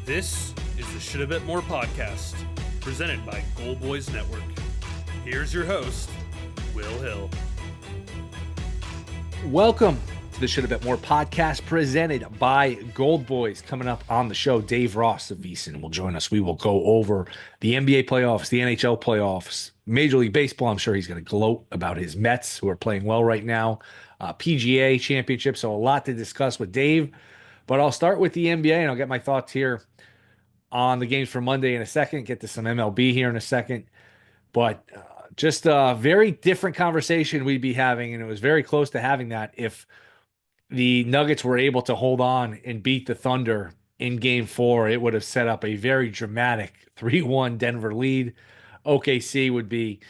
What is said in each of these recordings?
This is the Shoulda Bet More podcast, presented by Gold Boys Network. Here's your host, Will Hill. Welcome to the Shoulda Bet More podcast, presented by Gold Boys. Coming up on the show, Dave Ross of VSiN will join us. We will go over the NBA playoffs, the NHL playoffs, Major League Baseball. I'm sure he's going to gloat about his Mets, who are playing well right now, PGA championship. So a lot to discuss with Dave. But I'll start with the NBA, and I'll get my thoughts here on the games for Monday in a second, get to some MLB here in a second. But just a very different conversation we'd be having, and it was very close to having that if the Nuggets were able to hold on and beat the Thunder in Game 4. It would have set up a very dramatic 3-1 Denver lead. OKC would be,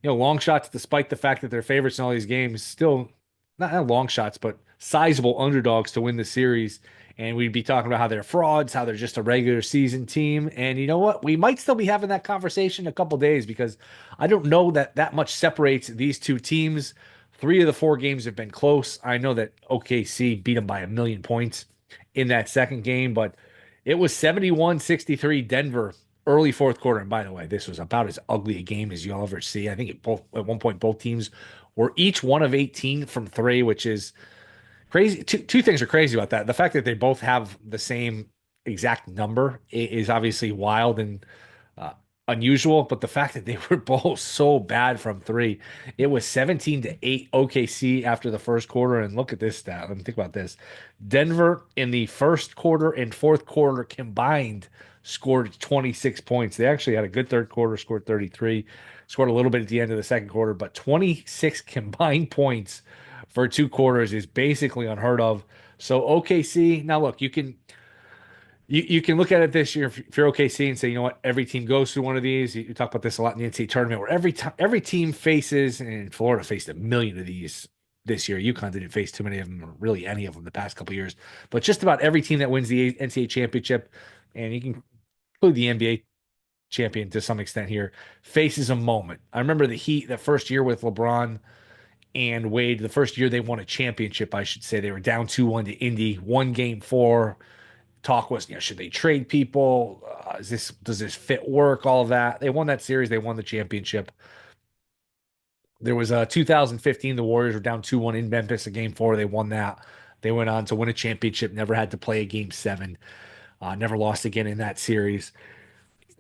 long shots, despite the fact that they're favorites in all these games, still not long shots, but sizable underdogs to win the series. And we'd be talking about how they're frauds, how they're just a regular season team. And you know what? We might still be having that conversation in a couple days, because I don't know that much separates these two teams. 3 of the 4 games have been close. I know that OKC beat them by 1,000,000 points in that second game, but it was 71-63 Denver early fourth quarter. And by the way, this was about as ugly a game as you'll ever see. I think at one point, both teams were each 1 of 18 from 3, which is crazy. Two things are crazy about that. The fact that they both have the same exact number is obviously wild and unusual, but the fact that they were both so bad from 3, it was 17-8 OKC after the first quarter. And look at this stat. Let me think about this. Denver in the first quarter and fourth quarter combined scored 26 points. They actually had a good third quarter, scored 33, scored a little bit at the end of the second quarter, but 26 combined points for 2 quarters is basically unheard of. So OKC, now look, you can look at it this year if you're OKC and say, you know what, every team goes through one of these. You talk about this a lot in the NCAA tournament, where every team faces, and Florida faced 1,000,000 of these this year. UConn didn't face too many of them, or really any of them the past couple of years. But just about every team that wins the NCAA championship, and you can include the NBA champion to some extent here, faces a moment. I remember the Heat, that first year with LeBron and Wade, the first year they won a championship, I should say. They were down 2-1 to Indy, won Game 4. Talk was, should they trade people? Does this fit work? All of that. They won that series. They won the championship. There was 2015. The Warriors were down 2-1 in Memphis in Game 4. They won that. They went on to win a championship. Never had to play a Game 7. Never lost again in that series.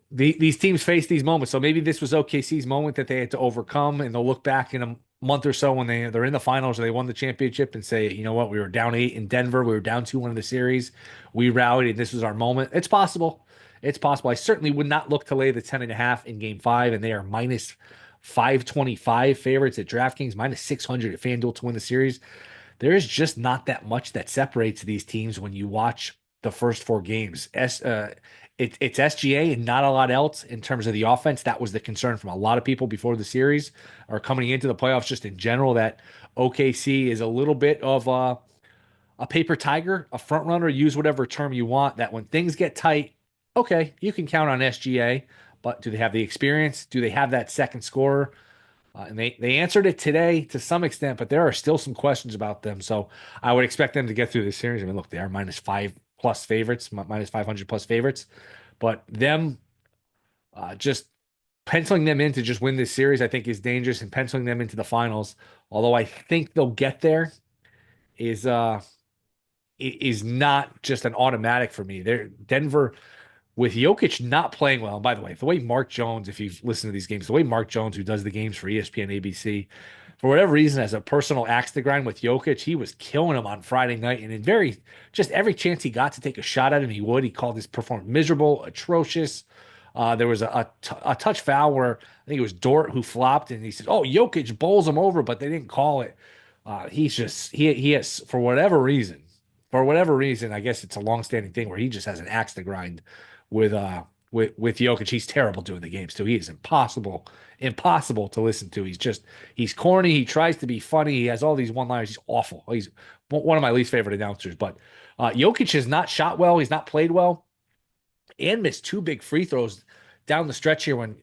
These teams face these moments. So maybe this was OKC's moment that they had to overcome, and they'll look back in a month or so when they're in the finals or they won the championship and say, you know what, we were down 8 in Denver. We were down 2-1 in the series. We rallied, and this was our moment. It's possible. It's possible. I certainly would not look to lay the 10.5 in Game 5, and they are minus 525 favorites at DraftKings, minus 600 at FanDuel to win the series. There is just not that much that separates these teams when you watch the first 4 games. It's SGA and not a lot else in terms of the offense. That was the concern from a lot of people before the series, or coming into the playoffs just in general, that OKC is a little bit of a paper tiger, a front runner, use whatever term you want, that when things get tight, okay, you can count on SGA, but do they have the experience? Do they have that second scorer? And they answered it today to some extent, but there are still some questions about them. So I would expect them to get through this series. I mean, look, they are minus 5 plus favorites, minus 500 plus favorites, but them just penciling them in to just win this series, I think, is dangerous, and penciling them into the finals, although I think they'll get there, is not just an automatic for me. Denver, with Jokic not playing well. And by the way, the way Mark Jones, if you've listened to these games, the way Mark Jones, who does the games for ESPN, ABC, for whatever reason, as a personal axe to grind with Jokic, he was killing him on Friday night. And in just every chance he got to take a shot at him, he would. He called his performance miserable, atrocious. There was a touch foul where I think it was Dort who flopped, and he said, "Oh, Jokic bowls him over," but they didn't call it. He has, for whatever reason, I guess it's a longstanding thing where he just has an axe to grind with Jokic. He's terrible doing the games too. He is impossible to listen to. He's corny. He tries to be funny. He has all these one-liners. He's awful. He's one of my least favorite announcers. But Jokic has not shot well. He's not played well, and missed 2 big free throws down the stretch here when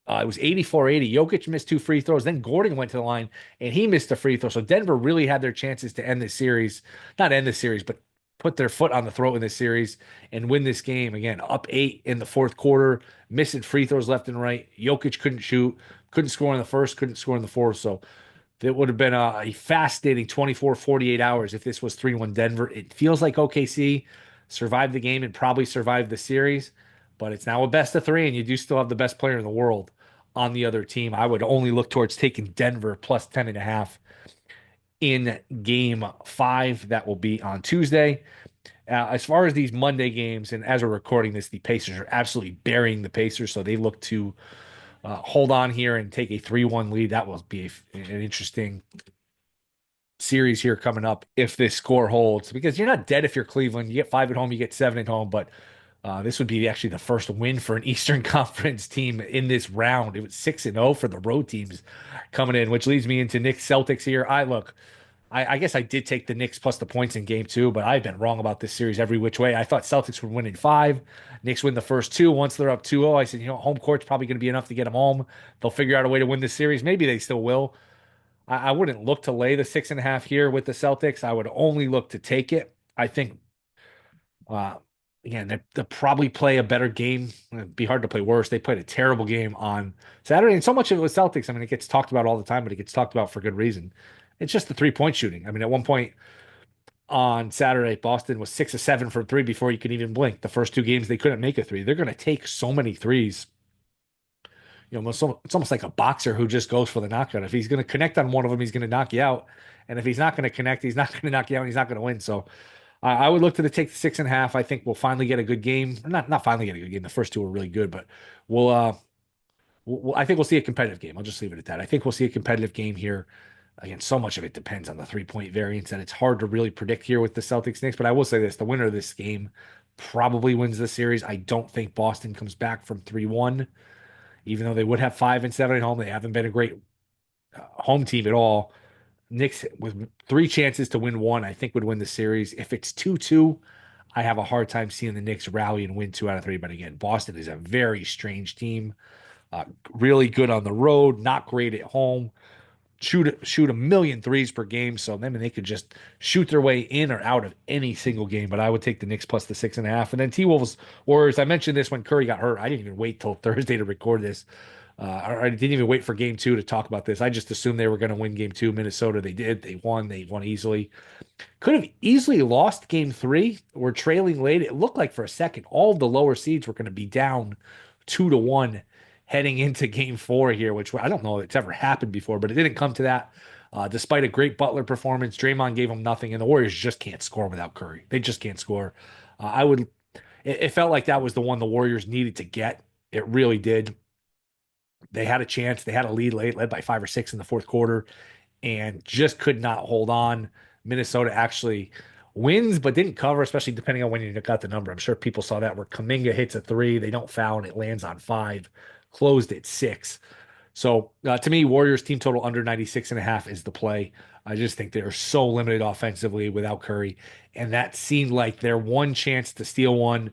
it was 84-80. Jokic missed 2 free throws. Then Gordon went to the line, and he missed a free throw. So Denver really had their chances to end this series. Not end the series, but put their foot on the throat in this series and win this game. Again, up 8 in the fourth quarter, missing free throws left and right. Jokic couldn't shoot, couldn't score in the first, couldn't score in the fourth. So it would have been a fascinating 24, 48 hours if this was 3-1 Denver. It feels like OKC survived the game and probably survived the series, but it's now a best of three, and you do still have the best player in the world on the other team. I would only look towards taking Denver plus 10.5 in game five. That will be on Tuesday. As far as these Monday games, and as we're recording this, the Pacers are absolutely burying the Pacers, so they look to hold on here and take a 3-1 lead. That will be an interesting series here coming up if this score holds, because you're not dead if you're Cleveland. You get 5 at home, you get 7 at home, but this would be actually the first win for an Eastern Conference team in this round. It was 6-0 for the road teams coming in, which leads me into Knicks Celtics here. I guess I did take the Knicks plus the points in game two, but I've been wrong about this series every which way. I thought Celtics would win in five. Knicks win the first two. Once they're up 2-0, I said, home court's probably going to be enough to get them home. They'll figure out a way to win this series. Maybe they still will. I wouldn't look to lay the 6.5 here with the Celtics. I would only look to take it. I think, uh, again, they'll probably play a better game. It'd be hard to play worse. They played a terrible game on Saturday, and so much of it was Celtics. I mean, it gets talked about all the time, but it gets talked about for good reason. It's just the 3-point shooting. I mean, at one point on Saturday, Boston was 6 of 7 from three before you could even blink. The first two games, they couldn't make a three. They're going to take so many threes. It's almost like a boxer who just goes for the knockout. If he's going to connect on one of them, he's going to knock you out. And if he's not going to connect, he's not going to knock you out, and he's not going to win. So I would look to take the 6.5. I think we'll finally get a good game. Not finally get a good game. The first two were really good, but I think we'll see a competitive game. I'll just leave it at that. I think we'll see a competitive game here. Again, so much of it depends on the 3-point variance, and it's hard to really predict here with the Celtics Knicks. But I will say this: the winner of this game probably wins the series. I don't think Boston comes back from 3-1, even though they would have 5 and 7 at home. They haven't been a great home team at all. Knicks with 3 chances to win one, I think would win the series. If it's 2-2, I have a hard time seeing the Knicks rally and win 2 out of 3. But again, Boston is a very strange team. Really good on the road, not great at home. Shoot a million threes per game, so then they could just shoot their way in or out of any single game. But I would take the Knicks plus the 6.5. And then T-Wolves Warriors. I mentioned this when Curry got hurt. I didn't even wait till Thursday to record this. I didn't even wait for game two to talk about this. I just assumed they were going to win game two. Minnesota, they did. They won. They won easily. Could have easily lost game three. We're trailing late. It looked like for a second all of the lower seeds were going to be down 2-1 heading into game four here, which I don't know if it's ever happened before, but it didn't come to that. Despite a great Butler performance, Draymond gave them nothing, and the Warriors just can't score without Curry. They just can't score. It felt like that was the one the Warriors needed to get. It really did. They had a chance. They had a lead late, led by 5 or 6 in the fourth quarter, and just could not hold on. Minnesota actually wins, but didn't cover, especially depending on when you got the number. I'm sure people saw that where Kuminga hits a 3, they don't foul, and it lands on 5, closed at 6. So to me, Warriors team total under 96.5 is the play. I just think they're so limited offensively without Curry, and that seemed like their one chance to steal one.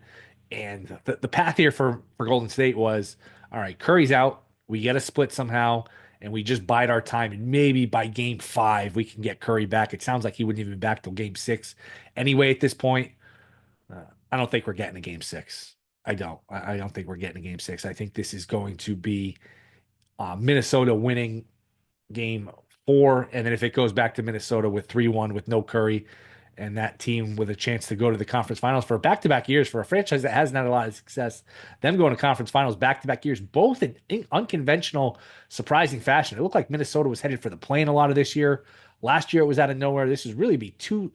And the path here for Golden State was, all right, Curry's out, we get a split somehow, and we just bide our time. And maybe by game 5, we can get Curry back. It sounds like he wouldn't even be back till game 6 anyway at this point. I don't think we're getting a game 6. I don't. I don't think we're getting a game 6. I think this is going to be Minnesota winning game 4. And then if it goes back to Minnesota with 3-1 with no Curry, and that team with a chance to go to the conference finals for back-to-back years for a franchise that hasn't had a lot of success, them going to conference finals back-to-back years, both in unconventional, surprising fashion. It looked like Minnesota was headed for the play-in a lot of this year. Last year it was out of nowhere. This is really be two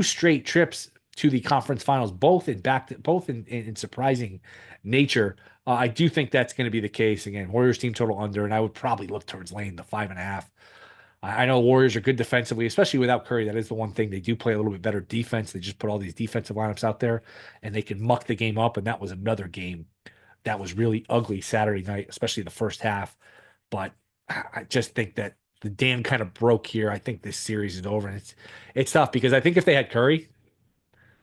straight trips to the conference finals, both in surprising nature. I do think that's going to be the case. Again, Warriors team total under, and I would probably look towards laying the 5.5. I know Warriors are good defensively, especially without Curry. That is the one thing. They do play a little bit better defense. They just put all these defensive lineups out there, and they can muck the game up. And that was another game that was really ugly Saturday night, especially the first half. But I just think that the dam kind of broke here. I think this series is over, and it's tough because I think if they had Curry,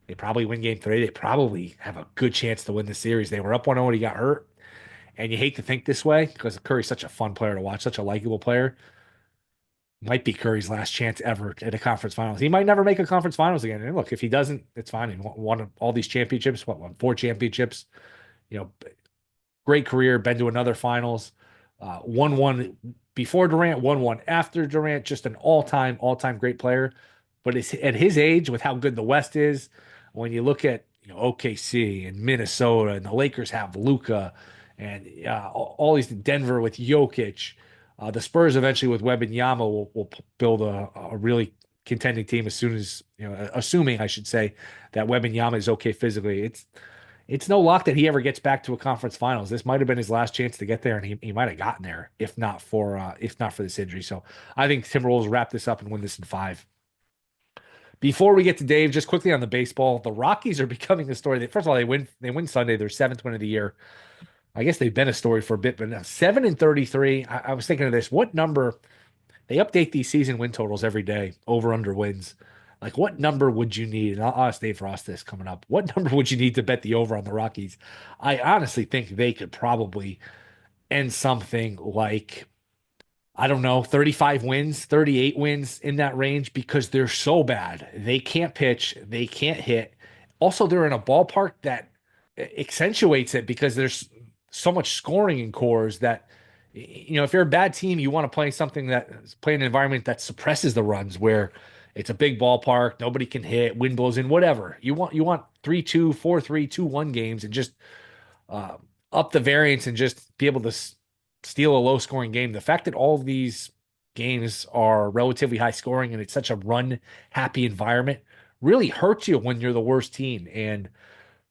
they probably win game 3. They probably have a good chance to win the series. They were up 1-0 when he got hurt. And you hate to think this way because Curry's such a fun player to watch, such a likable player. might be Curry's last chance ever at a conference finals. He might never make a conference finals again. And look, if he doesn't, it's fine. He won all these championships. Won 4 championships? You know, great career. Been to another finals. Won one before Durant. Won one after Durant. Just an all time great player. But it's, at his age, with how good the West is, when you look at OKC and Minnesota, and the Lakers have Luka, and all these Denver with Jokic. The Spurs eventually with Wembanyama will build a really contending team as soon as, assuming I should say that Wembanyama is okay physically. It's no luck that he ever gets back to a conference finals. This might have been his last chance to get there, and he might have gotten there if not for this injury. So I think Timberwolves wrap this up and win this in 5. Before we get to Dave, just quickly on the baseball, the Rockies are becoming a story. First of all, they win Sunday, their 7th win of the year. I guess they've been a story for a bit, but now 7-33. I was thinking of this. What number? They update these season win totals every day, over under wins. Like, what number would you need? And I'll ask Dave Ross this coming up. What number would you need to bet the over on the Rockies? I honestly think they could probably end something like, I don't know, 35 wins, 38 wins, in that range, because they're so bad. They can't pitch, they can't hit. Also, they're in a ballpark that accentuates it because there's so much scoring in cores that, if you're a bad team, you want to play an environment that suppresses the runs, where it's a big ballpark, nobody can hit, wind blows in, whatever. You want 3-2, 4-3, 2-1 games, and just uh, up the variance and just be able to steal a low scoring game. The fact that all of these games are relatively high scoring and it's such a run happy environment really hurts you when you're the worst team. And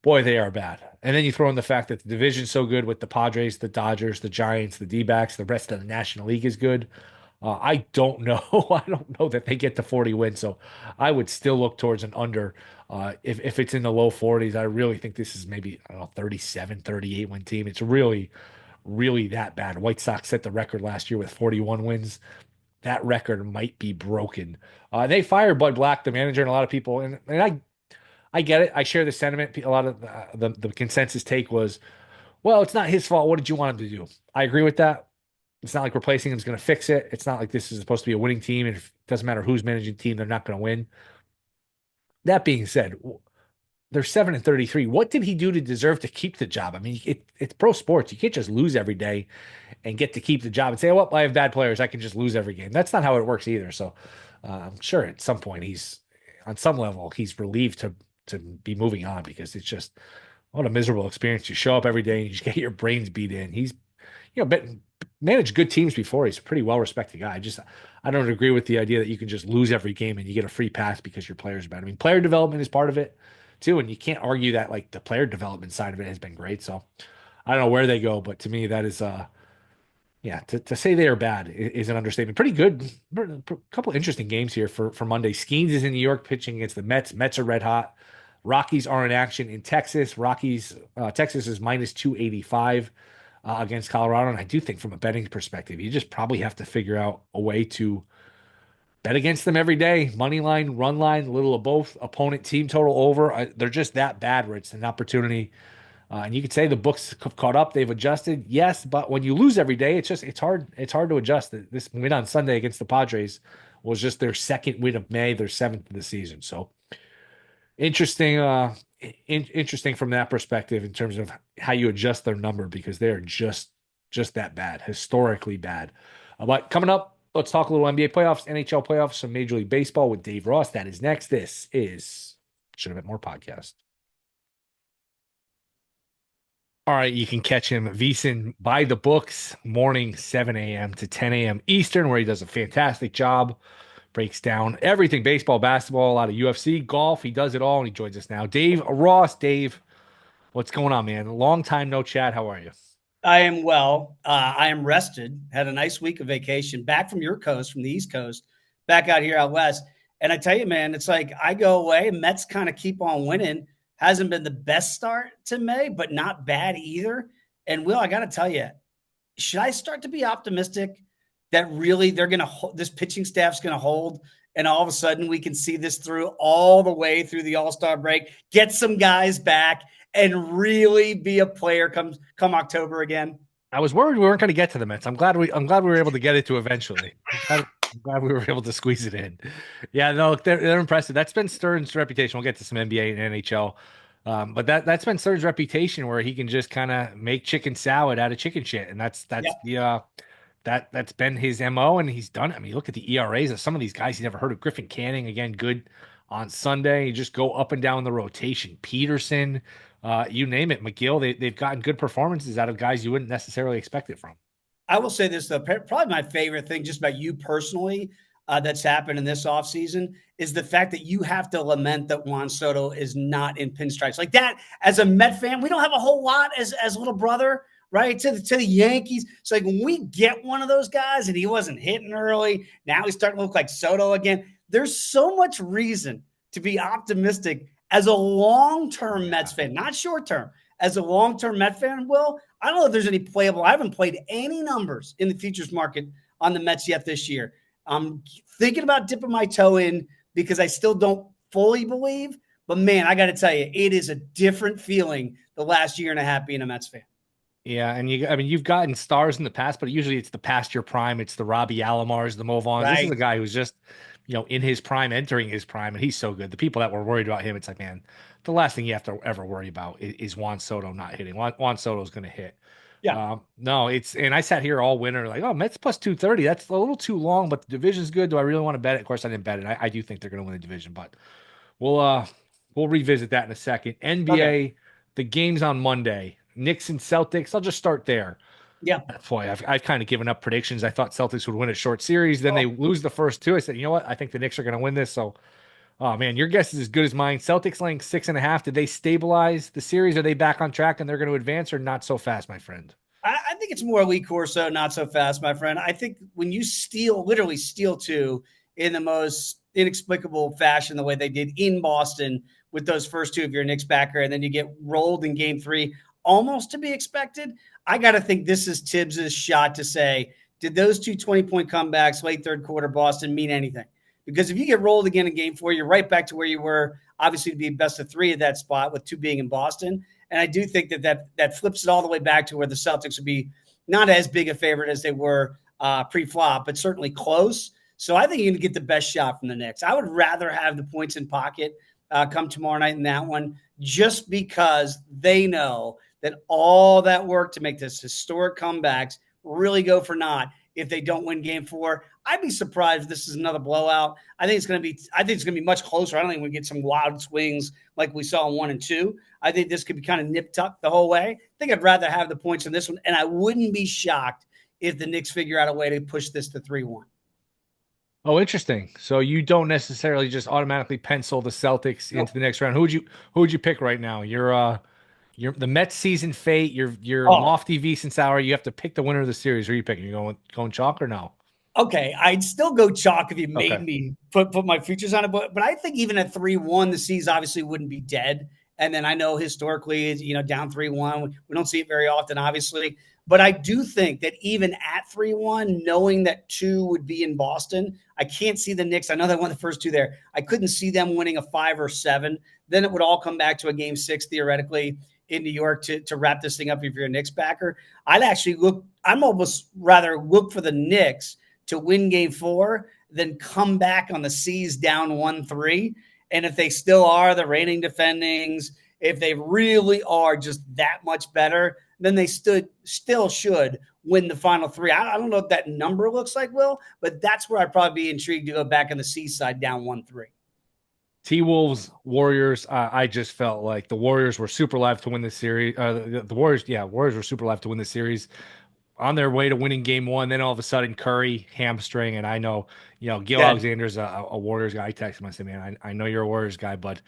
boy, they are bad. And then you throw in the fact that the division's so good with the Padres, the Dodgers, the Giants, the D-backs, the rest of the National League is good. I don't know. I don't know that they get to 40 wins. So I would still look towards an under. If it's in the low 40s, I really think this is maybe, I don't know, 37, 38 win team. It's really, really that bad. White Sox set the record last year with 41 wins. That record might be broken. They fired Bud Black, the manager, and a lot of people, and I get it. I share the sentiment. A lot of the consensus take was, well, it's not his fault. What did you want him to do? I agree with that. It's not like replacing him is going to fix it. It's not like this is supposed to be a winning team, and it doesn't matter who's managing the team, they're not going to win. That being said, they're 7-33. What did he do to deserve to keep the job? I mean, it's pro sports. You can't just lose every day and get to keep the job and say, well, I have bad players, I can just lose every game. That's not how it works either. So I'm sure at some point on some level, he's relieved to be moving on, because it's just, what a miserable experience. You show up every day and you just get your brains beat in. He's, managed good teams before. He's a pretty well-respected guy. I don't agree with the idea that you can just lose every game and you get a free pass because your players are bad. I mean, player development is part of it too, and you can't argue that, like, the player development side of it has been great. So I don't know where they go, but to me, that is to say they are bad is an understatement. Pretty good. A couple interesting games here for Monday. Skeens is in New York pitching against the Mets. Mets are red hot. Rockies are in action in Texas. Texas is minus 285 against Colorado. And I do think, from a betting perspective, you just probably have to figure out a way to bet against them every day. Money line, run line, a little of both. Opponent team total over. They're just that bad where it's an opportunity. And you could say the books have caught up. They've adjusted. Yes, but when you lose every day, it's hard to adjust. This win on Sunday against the Padres was just their 2nd win of May, their 7th of the season. So interesting, interesting from that perspective in terms of how you adjust their number, because they're just that bad, historically bad. But coming up, let's talk a little NBA playoffs, NHL playoffs, some Major League Baseball with Dave Ross. That is next. This is Should Have Been More podcast. All right, you can catch him VSiN by the books, morning 7 a.m. to 10 a.m. Eastern, where he does a fantastic job. Breaks down everything baseball, basketball, a lot of UFC, golf. He does it all, and he joins us now. Dave Ross. Dave, what's going on, man? Long time no chat. How are you? I am well. I am rested. Had a nice week of vacation back from your coast, from the East Coast, back out here out west. And I tell you, man, it's like I go away. Mets kind of keep on winning. Hasn't been the best start to May, but not bad either. And Will, I got to tell you, should I start to be optimistic that really they're going to this pitching staff's going to hold, and all of a sudden we can see this through all the way through the All-Star break, get some guys back, and really be a player come October again? I was worried we weren't going to get to the Mets. I'm glad we were able to get it to eventually. I'm glad we were able to squeeze it in. Yeah, no, they're impressive. That's been Stern's reputation. We'll get to some NBA and NHL. But that's been Stern's reputation where he can just kind of make chicken salad out of chicken shit. And that's Yeah. that's been his MO, and he's done it. I mean, look at the ERAs of some of these guys you never heard of. Griffin Canning, again, good on Sunday. You just go up and down the rotation. Peterson, you name it. McGill, they've gotten good performances out of guys you wouldn't necessarily expect it from. I will say this, though, probably my favorite thing just about you personally that's happened in this offseason is the fact that you have to lament that Juan Soto is not in pinstripes. Like that, as a Met fan, we don't have a whole lot as little brother, right, to the Yankees. So like when we get one of those guys and he wasn't hitting early, now he's starting to look like Soto again. There's so much reason to be optimistic as a long-term Mets fan, not short-term. As a long-term Met fan, Will, I don't know if there's any playable. I haven't played any numbers in the futures market on the Mets yet this year. I'm thinking about dipping my toe in because I still don't fully believe. But, man, I got to tell you, it is a different feeling the last year and a half being a Mets fan. Yeah, and you've gotten stars in the past, but usually it's the past your prime. It's the Robbie Alomars, the Movons. Right. This is a guy who's just, in his prime, entering his prime, and he's so good. The people that were worried about him, it's like, man, the last thing you have to ever worry about is Juan Soto not hitting. Juan Soto's going to hit. Yeah. No, and I sat here all winter like, oh, Mets plus 230. That's a little too long, but the division's good. Do I really want to bet it? Of course, I didn't bet it. I do think they're going to win the division, but we'll revisit that in a second. NBA, okay. The game's on Monday. Knicks and Celtics. I'll just start there. Yeah. Boy, I've kind of given up predictions. I thought Celtics would win a short series. Then they lose the first two. I said, you know what? I think the Knicks are going to win this. So, oh, man, your guess is as good as mine. Celtics laying 6.5. Did they stabilize the series? Are they back on track and they're going to advance, or not so fast, my friend? I think it's more Lee Corso, not so fast, my friend. I think when you literally steal two in the most inexplicable fashion, the way they did in Boston with those first two of your Knicks backer, and then you get rolled in game three, almost to be expected. I got to think this is Tibbs' shot to say, did those two 20-point comebacks late third quarter Boston mean anything? Because if you get rolled again in game four, you're right back to where you were, obviously, to be best of three at that spot with two being in Boston. And I do think that flips it all the way back to where the Celtics would be not as big a favorite as they were pre-flop, but certainly close. So I think you're going to get the best shot from the Knicks. I would rather have the points in pocket come tomorrow night in that one, just because they know that all that work to make this historic comebacks really go for naught if they don't win game four. I'd be surprised if this is another blowout. I think it's going to be much closer. I don't think we get some wild swings like we saw in 1 and 2. I think this could be kind of nip-tucked the whole way. I think I'd rather have the points in this one, and I wouldn't be shocked if the Knicks figure out a way to push this to 3-1. Oh, interesting. So you don't necessarily just automatically pencil the Celtics into the next round. Who would you pick right now? You're the Mets season fate. You're lofty VSiN hour. You have to pick the winner of the series. Who are you picking? You going chalk or no? Okay, I'd still go chalk if you made me put my futures on it. But I think even at 3-1, the series obviously wouldn't be dead. And then I know historically, down 3-1, we don't see it very often, obviously. But I do think that even at 3-1, knowing that 2 would be in Boston, I can't see the Knicks. I know they won the first 2 there. I couldn't see them winning a 5 or 7. Then it would all come back to a game 6, theoretically, in New York to wrap this thing up if you're a Knicks backer. I'm almost rather look for the Knicks to win game 4 than come back on the C's down 1-3. And if they still are the reigning defendings, if they really are just that much better, then they still should win the final 3. I don't know what that number looks like, Will, but that's where I'd probably be intrigued to go back on the C side down 1-3. T-Wolves, Warriors. I just felt like the Warriors were super live to win this series. The Warriors were super live to win this series. On their way to winning game 1, then all of a sudden Curry hamstring, and I know Gil Alexander's a Warriors guy. I texted him, I said, man, I know you're a Warriors guy, but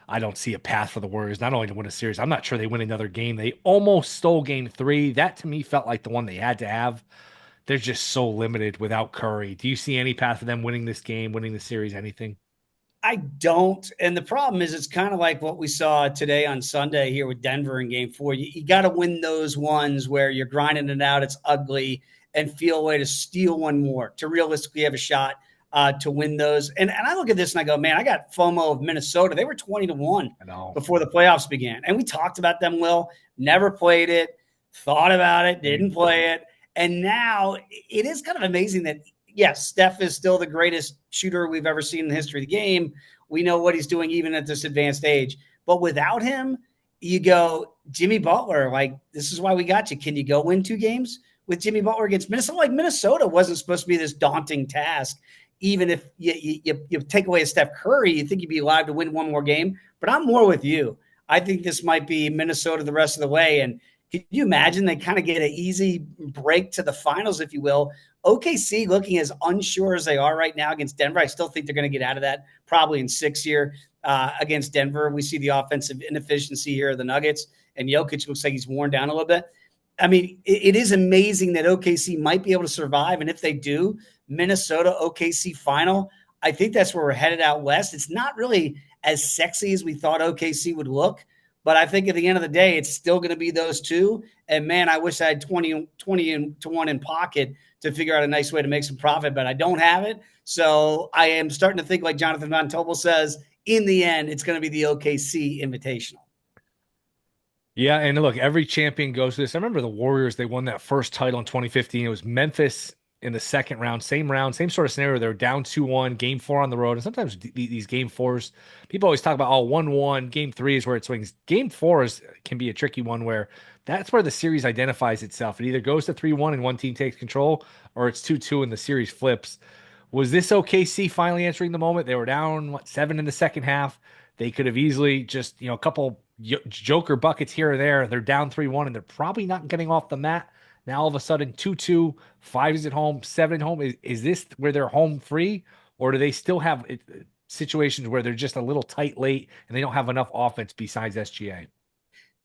I don't see a path for the Warriors not only to win a series. I'm not sure they win another game. They almost stole game 3. That to me felt like the one they had to have. They're just so limited without Curry. Do you see any path for them winning this game, winning the series, anything? I don't. And the problem is it's kind of like what we saw today on Sunday here with Denver in game 4. You got to win those ones where you're grinding it out, it's ugly, and feel a way to steal one more to realistically have a shot to win those. And I look at this and I go, man, I got FOMO of Minnesota. They were 20-1 before the playoffs began. And we talked about them, Will, never played it, thought about it, didn't play it. And now it is kind of amazing that yes, Steph is still the greatest shooter we've ever seen in the history of the game. We know what he's doing even at this advanced age. But without him, you go, Jimmy Butler, like, this is why we got you. Can you go win 2 games with Jimmy Butler against Minnesota? Like, Minnesota wasn't supposed to be this daunting task. Even if you take away a Steph Curry, you think you'd be alive to win one more game. But I'm more with you. I think this might be Minnesota the rest of the way. And can you imagine they kind of get an easy break to the finals, if you will? OKC looking as unsure as they are right now against Denver. I still think they're going to get out of that probably in 6 here against Denver. We see the offensive inefficiency here of the Nuggets, and Jokic looks like he's worn down a little bit. I mean, it is amazing that OKC might be able to survive. And if they do, Minnesota OKC final, I think that's where we're headed out west. It's not really as sexy as we thought OKC would look. But I think at the end of the day, it's still going to be those two. And, man, I wish I had 20 to 1 in pocket to figure out a nice way to make some profit, but I don't have it. So I am starting to think, like Jonathan Von Tobel says, in the end, it's going to be the OKC Invitational. Yeah, and look, every champion goes through this. I remember the Warriors, they won that first title in 2015. It was Memphis in the second round, same sort of scenario. They were down 2-1, game 4 on the road. And sometimes these game 4s, people always talk about, 1-1, game 3 is where it swings. Game 4 can be a tricky one where that's where the series identifies itself. It either goes to 3-1 and one team takes control, or it's 2-2 and the series flips. Was this OKC finally answering the moment? They were down 7 in the second half. They could have easily just, a couple joker buckets here or there. They're down 3-1 and they're probably not getting off the mat. Now all of a sudden 2-2, 5 is at home, 7 at home. Is this where they're home free, or do they still have situations where they're just a little tight late and they don't have enough offense besides SGA?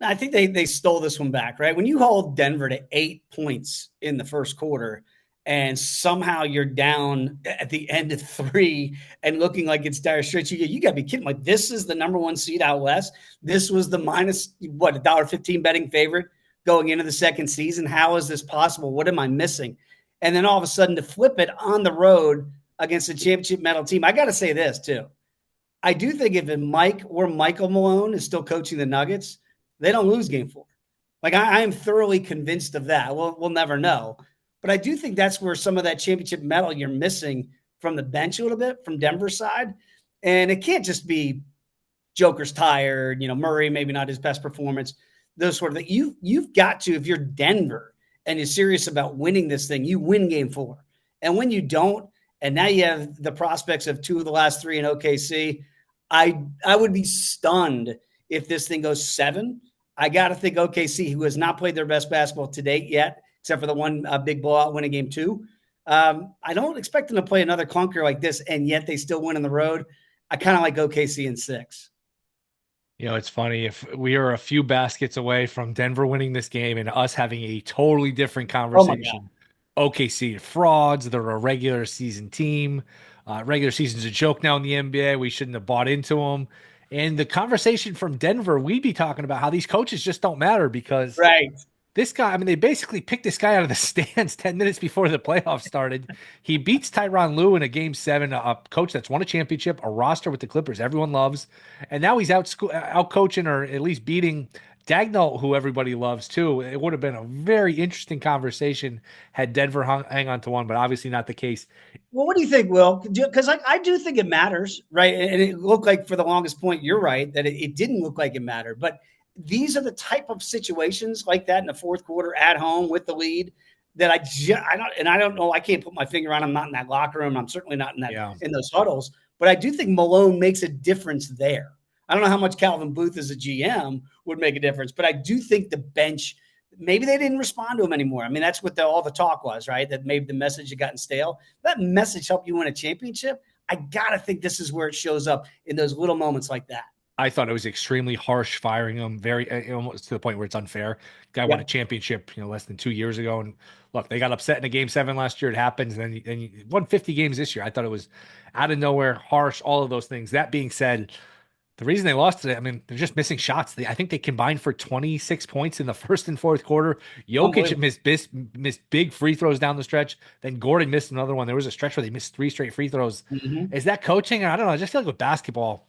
I think they stole this one back, right? When you hold Denver to 8 points in the first quarter and somehow you're down at the end of 3 and looking like it's dire straits, you got to be kidding. Like, this is the number 1 seed out west. This was the minus, $1.15 betting favorite going into the second season. How is this possible? What am I missing? And then all of a sudden to flip it on the road against a championship medal team. I got to say this too. I do think if Mike or Michael Malone is still coaching the Nuggets, they don't lose game 4. Like, I am thoroughly convinced of that. We'll never know. But I do think that's where some of that championship medal you're missing from the bench a little bit, from Denver's side. And it can't just be Joker's tired, Murray, maybe not his best performance, those sort of things. You've got to, if you're Denver and you're serious about winning this thing, you win game 4. And when you don't, and now you have the prospects of 2 of the last 3 in OKC, I would be stunned if this thing goes 7. I got to think OKC, who has not played their best basketball to date yet, except for the one big blowout win in game 2. I don't expect them to play another clunker like this, and yet they still win on the road. I kind of like OKC in 6. It's funny. If we are a few baskets away from Denver winning this game and us having a totally different conversation. OKC frauds. They're a regular season team. Regular season's a joke now in the NBA. We shouldn't have bought into them. And the conversation from Denver, we'd be talking about how these coaches just don't matter because this guy, they basically picked this guy out of the stands 10 minutes before the playoffs started. He beats Tyronn Lue in a game 7, a coach that's won a championship, a roster with the Clippers everyone loves. And now he's out coaching, or at least beating Dagnall, who everybody loves too. It would have been a very interesting conversation had Denver hang on to one, but obviously not the case. Well, what do you think, Will? Because I do think it matters, right? And it looked like for the longest point, you're right, that it didn't look like it mattered. But these are the type of situations like that in the fourth quarter at home with the lead that I don't know. I can't put my finger on. I'm not in that locker room. I'm certainly not in that in those huddles. But I do think Malone makes a difference there. I don't know how much Calvin Booth as a GM would make a difference, but I do think the bench, maybe they didn't respond to him anymore. That's what all the talk was, right? That maybe the message had gotten stale. That message helped you win a championship. I got to think this is where it shows up in those little moments like that. I thought it was extremely harsh firing him, very almost to the point where it's unfair. Guy won a championship, less than 2 years ago, and look, they got upset in a game 7 last year. It happens, and then you won 50 games this year. I thought it was out of nowhere, harsh, all of those things. That being said, the reason they lost today, they're just missing shots. I think they combined for 26 points in the first and fourth quarter. Jokic missed big free throws down the stretch. Then Gordon missed another one. There was a stretch where they missed 3 straight free throws. Mm-hmm. Is that coaching? I don't know. I just feel like with basketball,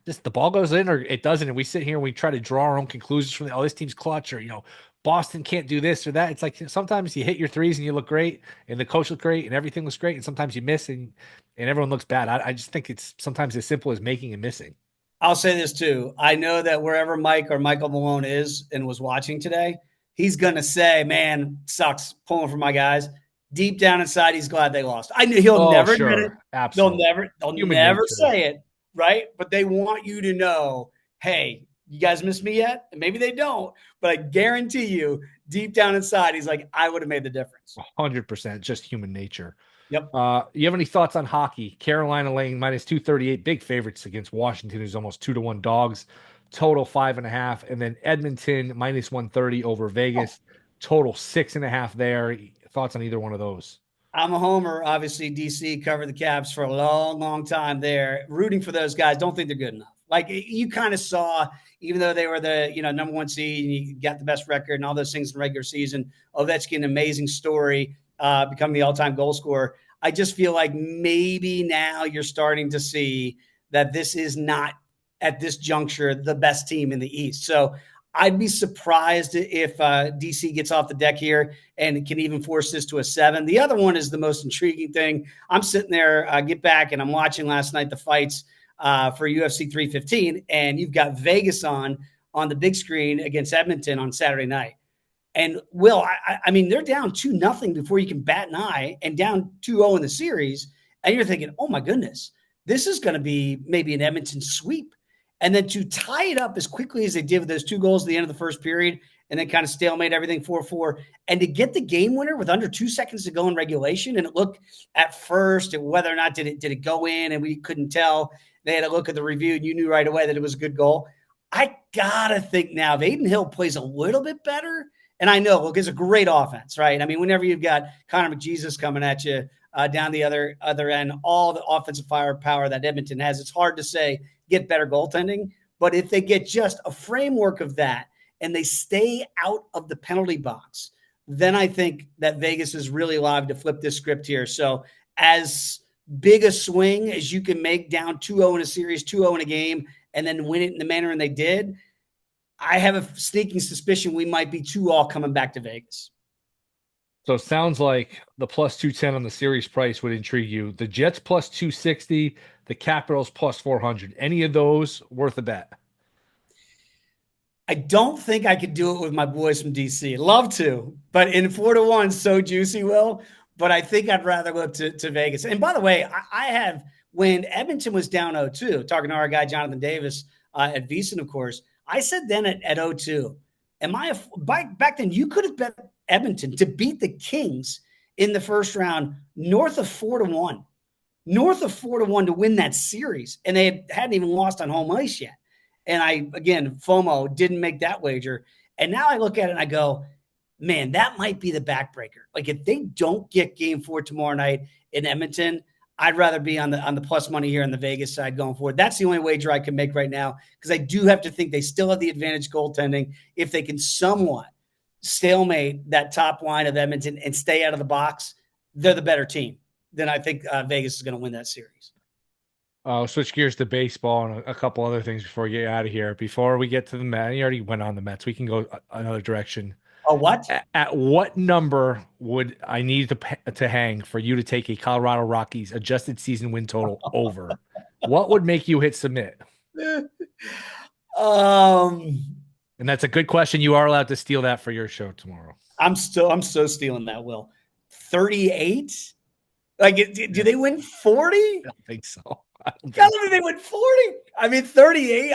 just the ball goes in or it doesn't. And we sit here and we try to draw our own conclusions from this team's clutch or, Boston can't do this or that. It's like sometimes you hit your threes and you look great, and the coach looked great, and everything looks great, and sometimes you miss and everyone looks bad. I just think it's sometimes as simple as making and missing. I'll say this too. I know that wherever Mike or Michael Malone is and was watching today, he's going to say, man, sucks pulling for my guys. Deep down inside, he's glad they lost. I knew he'll never admit it. Absolutely. They'll Human never nature. say it, right? But they want you to know, hey, you guys miss me yet? And maybe they don't, but I guarantee you, deep down inside, he's like, I would have made the difference. 100%, just human nature. Yep. You have any thoughts on hockey? Carolina laying -238, big favorites against Washington, who's almost 2-1 dogs. Total 5.5, and then Edmonton -130 over Vegas. Total 6.5 there. Thoughts on either one of those? I'm a homer. Obviously, DC covered the Caps for a long, long time there. Rooting for those guys. Don't think they're good enough. Like you kind of saw, even though they were the number one seed and you got the best record and all those things in the regular season, Ovechkin, amazing story, becoming the all-time goal scorer. I just feel like maybe now you're starting to see that this is not at this juncture the best team in the East. So I'd be surprised if DC gets off the deck here and can even force this to a 7. The other one is the most intriguing thing. I'm sitting there, get back, and I'm watching last night the fights for UFC 315, and you've got Vegas on the big screen against Edmonton on Saturday night. And Will, I mean, they're down 2-0 before you can bat an eye, and down 2-0 in the series, and you're thinking, oh my goodness, this is going to be maybe an Edmonton sweep. And then to tie it up as quickly as they did with those 2 goals at the end of the first period, and then kind of stalemate everything 4-4, and to get the game winner with under 2 seconds to go in regulation, and it looked at first at whether or not did it go in, and we couldn't tell. They had a look at the review, and you knew right away that it was a good goal. I gotta think now if Aiden Hill plays a little bit better, and I know, look, it's a great offense, right? I mean, whenever you've got Connor McJesus coming at you down the other end, all the offensive firepower that Edmonton has, it's hard to say get better goaltending. But if they get just a framework of that and they stay out of the penalty box, then I think that Vegas is really live to flip this script here. So as big a swing as you can make down 2-0 in a series, 2-0 in a game, and then win it in the manner they did, I have a sneaking suspicion we might be 2-2 coming back to Vegas. So it sounds like the +210 on the series price would intrigue you. The Jets +260, the Capitals +400. Any of those worth a bet? I don't think I could do it with my boys from DC. Love to, but in 4-1, so juicy, Will. But I think I'd rather look to Vegas. And by the way, I have, when Edmonton was down 0-2, talking to our guy Jonathan Davis at VSiN, of course, I said then at 0-2, back then you could have bet Edmonton to beat the Kings in the first round north of 4-1 to win that series. And they hadn't even lost on home ice yet. And FOMO, didn't make that wager. And now I look at it and I go, man, that might be the backbreaker. Like if they don't get game 4 tomorrow night in Edmonton, I'd rather be on the plus money here on the Vegas side going forward. That's the only wager I can make right now because I do have to think they still have the advantage goaltending. If they can somewhat stalemate that top line of Edmonton and stay out of the box, they're the better team. Then I think Vegas is going to win that series. I'll switch gears to baseball and a couple other things before we get out of here. Before we get to the Mets, you already went on the Mets. We can go another direction. Oh, what? At what number would I need to hang for you to take a Colorado Rockies adjusted season win total over? What would make you hit submit? And that's a good question. You are allowed to steal that for your show tomorrow. I'm so stealing that, Will. 38? Like, do they win 40? I don't think so. They win 40. I mean, 38.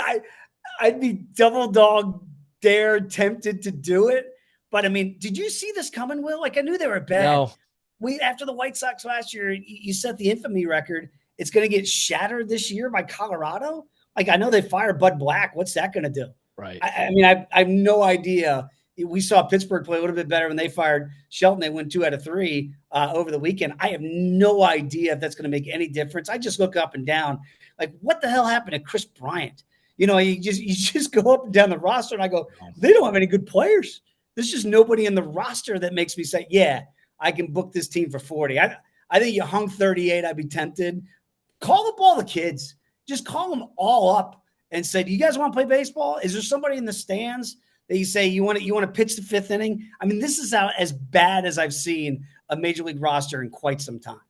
I'd be double dog dare tempted to do it. But I mean, did you see this coming, Will? Like I knew they were bad. No. After the White Sox last year, you set the infamy record. It's going to get shattered this year by Colorado. Like I know they fired Bud Black. What's that going to do? Right. I mean, I have no idea. We saw Pittsburgh play a little bit better when they fired Shelton. They went 2 out of 3 over the weekend. I have no idea if that's going to make any difference. I just look up and down. Like, what the hell happened to Chris Bryant? You know, you just go up and down the roster, and I go, they don't have any good players. There's just nobody in the roster that makes me say, yeah, I can book this team for 40. I think you hung 38. I'd be tempted. Call up all the kids. Just call them all up and say, do you guys want to play baseball? Is there somebody in the stands that you say you want to pitch the fifth inning. I mean, this is as bad as I've seen a major league roster in quite some time.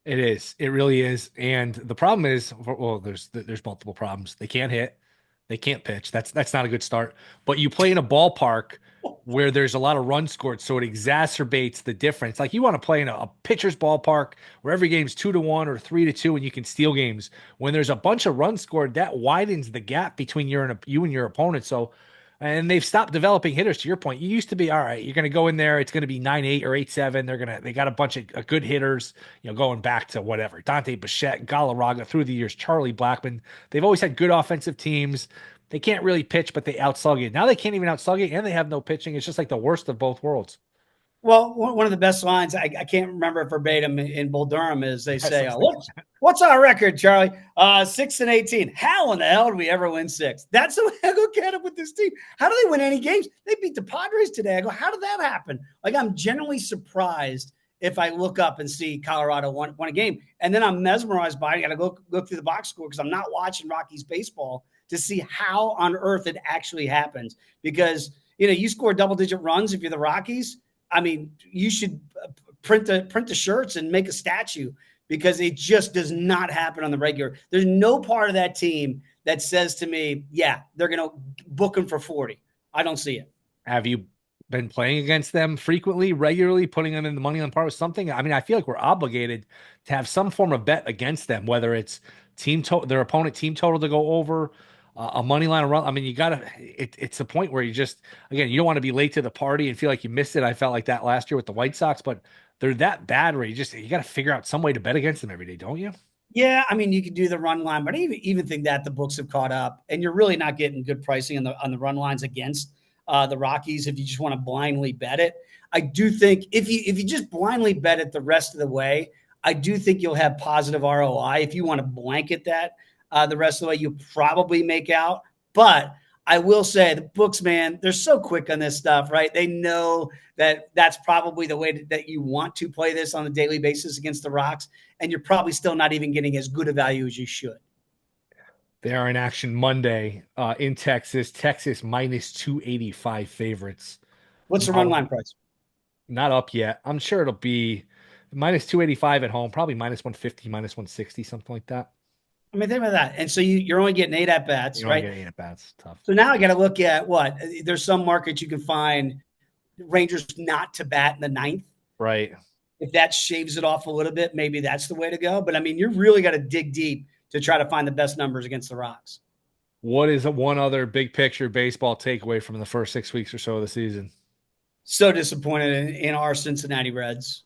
It is. It really is. And the problem is, well, there's multiple problems. They can't hit. They can't pitch. That's not a good start. But you play in a ballpark where there's a lot of runs scored, so it exacerbates the difference. Like you want to play in a pitcher's ballpark where every game's 2-1 or 3-2, and you can steal games. When there's a bunch of runs scored, that widens the gap between you and your opponent. So, and they've stopped developing hitters. To your point, you used to be all right. You're going to go in there. It's going to be 9-8 or 8-7. They got a bunch of good hitters. Going back to whatever Dante Bichette, Galarraga through the years, Charlie Blackmon. They've always had good offensive teams. They can't really pitch, but they outslug it. Now they can't even outslug it, and they have no pitching. It's just like the worst of both worlds. Well, one of the best lines, I can't remember verbatim in Bull Durham, is they say, what's our record, Charlie? 6-18. How in the hell did we ever win 6? That's the way I look at it with this team. How do they win any games? They beat the Padres today. I go, how did that happen? Like, I'm generally surprised if I look up and see Colorado won a game. And then I'm mesmerized by it. I got to go through the box score because I'm not watching Rockies baseball to see how on earth it actually happens. Because, you score double-digit runs if you're the Rockies. I mean, you should print the shirts and make a statue because it just does not happen on the regular. There's no part of that team that says to me, yeah, they're going to book them for 40. I don't see it. Have you been playing against them frequently, regularly, putting them in the money line part with something? I mean, I feel like we're obligated to have some form of bet against them, whether it's their opponent team total to go over, a money line run. I mean, you gotta. It's a point where you just, again, you don't want to be late to the party and feel like you missed it. I felt like that last year with the White Sox, but they're that bad where you got to figure out some way to bet against them every day, don't you? Yeah, I mean, you could do the run line, but I even think that the books have caught up, and you're really not getting good pricing on the run lines against the Rockies if you just want to blindly bet it. I do think if you just blindly bet it the rest of the way, I do think you'll have positive ROI. If you want to blanket that the rest of the way, you probably make out. But I will say the books, man, they're so quick on this stuff, right? They know that that's probably the way that you want to play this on a daily basis against the Rocks, and you're probably still not even getting as good a value as you should. They are in action Monday in Texas. Texas minus 285 favorites. What's the run line price? Not up yet. I'm sure it'll be minus 285 at home, probably minus 150, minus 160, something like that. I mean, think about that. And so you're only getting 8 at bats, right? 8 at bats. Tough. So now I got to look at what? There's some markets you can find Rangers not to bat in the 9th. Right. If that shaves it off a little bit, maybe that's the way to go. But I mean, you really got to dig deep to try to find the best numbers against the Rocks. What is one other big picture baseball takeaway from the first 6 weeks or so of the season? So disappointed in our Cincinnati Reds.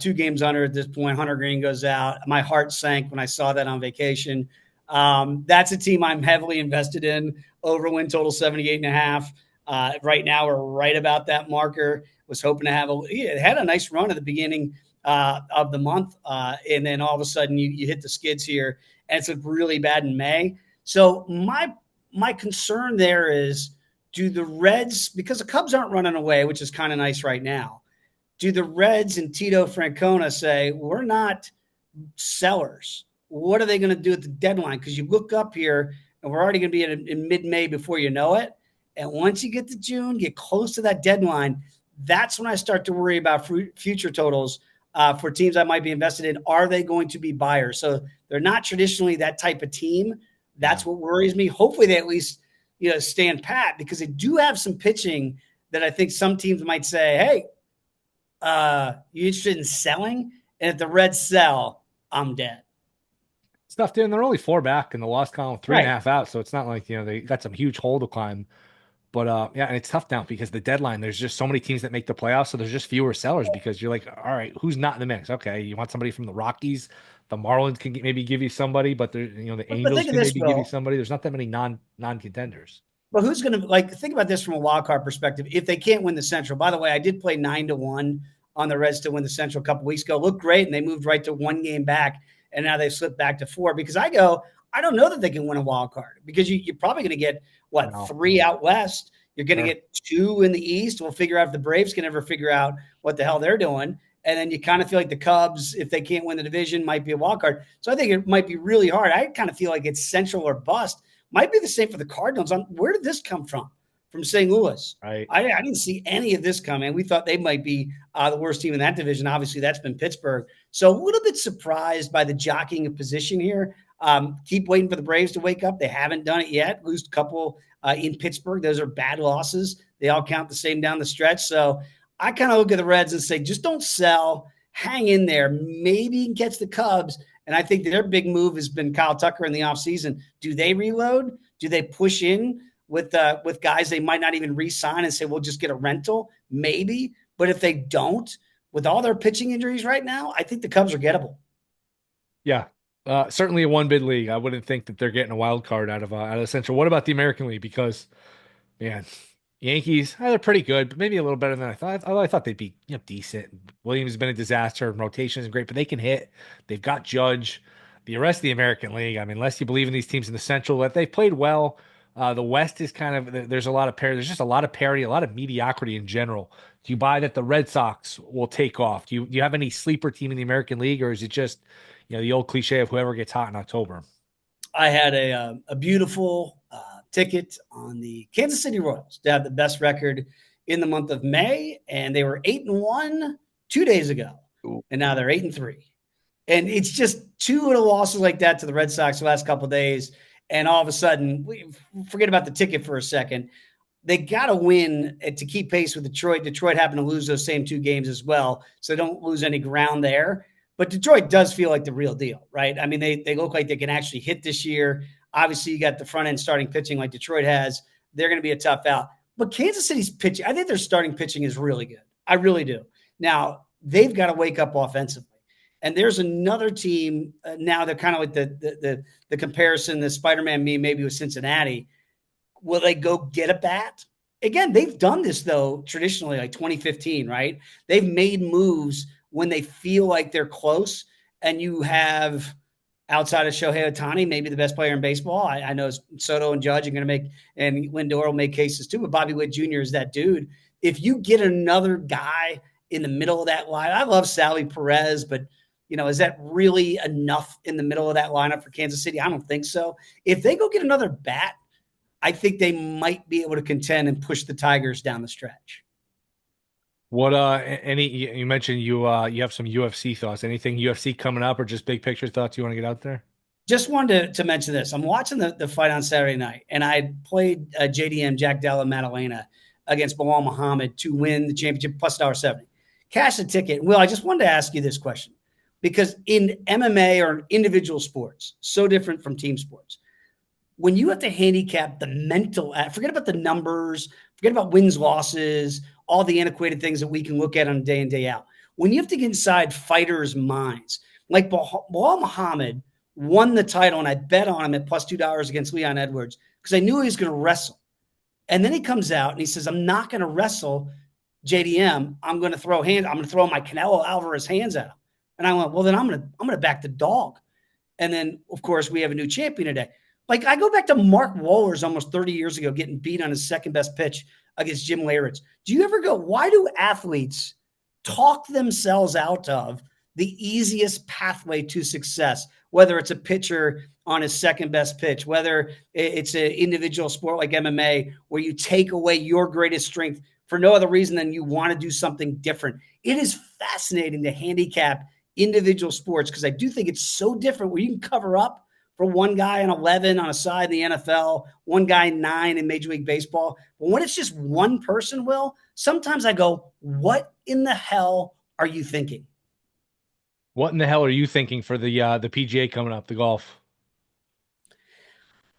2 games under at this point. Hunter Green goes out. My heart sank when I saw that on vacation. That's a team I'm heavily invested in. Over win total 78.5. Right now, we're right about that marker. Was hoping to have it had a nice run at the beginning of the month. And then all of a sudden you hit the skids here, and it's looked really bad in May. So my concern there is, do the Reds, because the Cubs aren't running away, which is kind of nice right now, do the Reds and Tito Francona say, we're not sellers? What are they going to do at the deadline? Because you look up here, and we're already going to be in mid-May before you know it. And once you get to June, get close to that deadline, that's when I start to worry about future totals for teams I might be invested in. Are they going to be buyers? So they're not traditionally that type of team. That's what worries me. Hopefully they at least stand pat, because they do have some pitching that I think some teams might say, hey, you interested in selling? And if the Reds sell, I'm dead. Stuff, dude. They're only 4 back in the loss column, 3.5 out. So it's not like, they got some huge hole to climb. But yeah, and it's tough now because the deadline, there's just so many teams that make the playoffs. So there's just fewer sellers because you're like, all right, who's not in the mix? Okay, you want somebody from the Rockies. The Marlins can maybe give you somebody, but the Angels can maybe give you somebody. There's not that many non-contenders. But who's going to think about this from a wild card perspective? If they can't win the Central, by the way, I did play 9-1 on the Reds to win the Central a couple weeks ago. Looked great, and they moved right to 1 game back, and now they've slipped back to 4. Because I don't know that they can win a wild card, because you're probably going to get 3 out west. You're going to get 2 in the East. We'll figure out if the Braves can ever figure out what the hell they're doing. And then you kind of feel like the Cubs, if they can't win the division, might be a wild card. So I think it might be really hard. I kind of feel like it's Central or bust. Might be the same for the Cardinals. Where did this come from? from St. Louis. Right. I didn't see any of this coming. We thought they might be the worst team in that division. Obviously, that's been Pittsburgh. So a little bit surprised by the jockeying of position here. Keep waiting for the Braves to wake up. They haven't done it yet. Lose a couple in Pittsburgh. Those are bad losses. They all count the same down the stretch. So I kind of look at the Reds and say, just don't sell. Hang in there. Maybe you can catch the Cubs. And I think their big move has been Kyle Tucker in the offseason. Do they reload? Do they push in with guys they might not even re-sign and say, we'll just get a rental? Maybe. But if they don't, with all their pitching injuries right now, I think the Cubs are gettable. Yeah. Certainly a one bid league. I wouldn't think that they're getting a wild card out of the Central. What about the American League? Because, man, Yankees, they're pretty good, but maybe a little better than I thought. I thought they'd be decent. Williams has been a disaster. Rotation is great, but they can hit. They've got Judge. The rest of the American League, I mean, unless you believe in these teams in the Central, that they've played well. The West is kind of, there's a lot of parity. There's just a lot of parity, a lot of mediocrity in general. Do you buy that the Red Sox will take off? Do you have any sleeper team in the American League, or is it just, the old cliche of whoever gets hot in October? I had a beautiful ticket on the Kansas City Royals to have the best record in the month of May, and they were 8-1 2 days ago, and now they're 8-3. And it's just two little losses like that to the Red Sox the last couple of days, and all of a sudden, forget about the ticket for a second. They got to win to keep pace with Detroit. Detroit happened to lose those same two games as well, so don't lose any ground there. But Detroit does feel like the real deal, right? I mean, they look like they can actually hit this year. Obviously, you got the front end starting pitching like Detroit has. They're going to be a tough out. But Kansas City's pitching, I think their starting pitching is really good. I really do. Now, they've got to wake up offensively. And there's another team now. They're kind of like the comparison, the Spider-Man meme maybe with Cincinnati. Will they go get a bat? Again, they've done this, though, traditionally, like 2015, right? They've made moves when they feel like they're close, and you have, outside of Shohei Ohtani, maybe the best player in baseball. I know Soto and Judge are going to make, and Lindor will make cases too, but Bobby Witt Jr. is that dude. If you get another guy in the middle of that line, I love Salvi Perez, but is that really enough in the middle of that lineup for Kansas City? I don't think so. If they go get another bat, I think they might be able to contend and push the Tigers down the stretch. What you mentioned you have some UFC thoughts. Anything UFC coming up, or just big picture thoughts you want to get out there? Just wanted to mention this. I'm watching the fight on Saturday night, and I played JDM Jack Della Maddalena against Bilal Muhammad to win the championship plus $1.70. Cash the ticket. Will, I just wanted to ask you this question, because in MMA or individual sports, so different from team sports, when you have to handicap the mental, forget about the numbers, forget about wins, losses, all the antiquated things that we can look at on a day in, day out. When you have to get inside fighters' minds, like Bilal Muhammad won the title, and I bet on him at plus $2 against Leon Edwards because I knew he was going to wrestle. And then he comes out and he says, I'm not going to wrestle JDM. I'm going to throw hands. I'm going to throw my Canelo Alvarez hands at him. And I went, well, then I'm going to back the dog. And then, of course, we have a new champion today. Like, I go back to Mark Wohlers almost 30 years ago getting beat on his second best pitch against Jim Leyritz. Do you ever go, why do athletes talk themselves out of the easiest pathway to success, whether it's a pitcher on his second best pitch, whether it's an individual sport like MMA where you take away your greatest strength for no other reason than you want to do something different? It is fascinating to handicap individual sports because I do think it's so different where you can cover up for one guy an 11 on a side in the NFL, one guy 9 in Major League Baseball. But when it's just one person, Will, sometimes I go, what in the hell are you thinking? What in the hell are you thinking for the PGA coming up, the golf?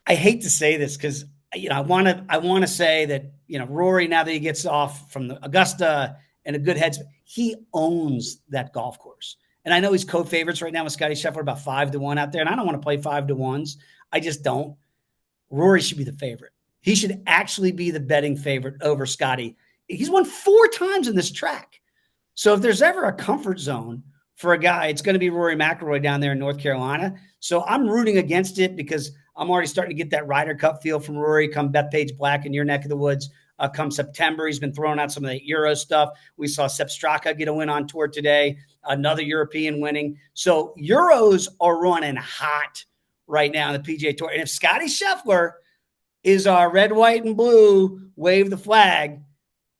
I hate to say this because I want to say that Rory, now that he gets off from the Augusta and a good heads, he owns that golf course. And I know he's co-favorites right now with Scotty Scheffler, about 5-1 out there. And I don't want to play 5-1s. I just don't. Rory should be the favorite. He should actually be the betting favorite over Scotty. He's won 4 times in this track. So if there's ever a comfort zone for a guy, it's going to be Rory McIlroy down there in North Carolina. So I'm rooting against it because I'm already starting to get that Ryder Cup feel from Rory come Bethpage Black in your neck of the woods. Come September, he's been throwing out some of the Euro stuff. We saw Sepp Straka get a win on tour today, another European winning. So Euros are running hot right now in the PGA Tour. And if Scotty Scheffler is our red, white, and blue wave the flag.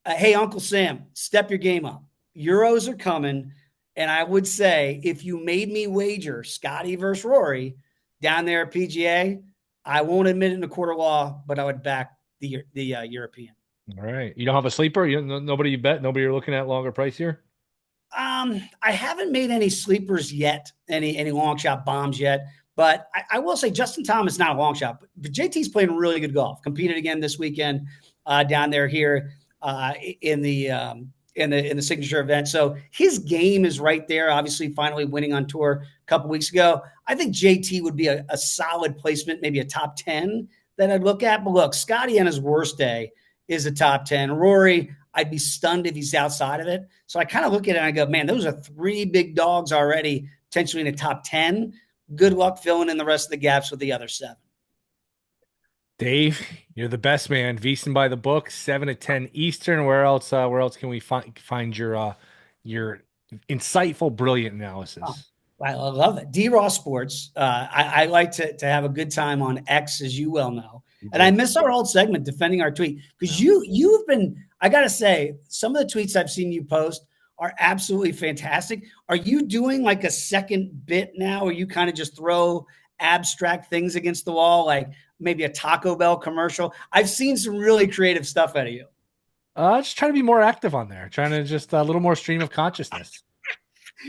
Hey, Uncle Sam, step your game up. Euros are coming. And I would say if you made me wager Scotty versus Rory down there at PGA, I won't admit it in a court of law, but I would back the European. All right. You don't have a sleeper? Nobody you bet? Nobody you're looking at longer price here? I haven't made any sleepers yet, any long shot bombs yet. But I will say Justin Thomas is not a long shot, but JT's playing really good golf. Competed again this weekend down there here in the signature event. So his game is right there. Obviously, finally winning on tour a couple weeks ago. I think JT would be a solid placement, maybe a top 10 that I'd look at. But look, Scotty on his worst day is a top 10. Rory, I'd be stunned if he's outside of it. So I kind of look at it and I go, man, those are 3 big dogs already, potentially in the top 10. Good luck filling in the rest of the gaps with the other 7. Dave, you're the best man. VSiN by the book, 7 to 10 Eastern. Where else can we find your insightful, brilliant analysis? Oh, I love it. D-Ross Sports. I like to have a good time on X, as you well know. And I miss our old segment, Defending Our Tweet, because you've been, I got to say, some of the tweets I've seen you post are absolutely fantastic. Are you doing like a second bit now, or you kind of just throw abstract things against the wall, like maybe a Taco Bell commercial? I've seen some really creative stuff out of you. Just trying to be more active on there, trying to just a little more stream of consciousness.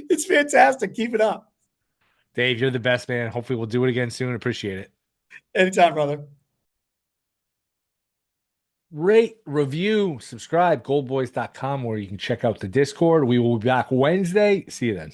It's fantastic. Keep it up. Dave, you're the best, man. Hopefully we'll do it again soon. Appreciate it. Anytime, brother. Rate, review, subscribe, goldboys.com, where you can check out the Discord. We will be back Wednesday. See you then.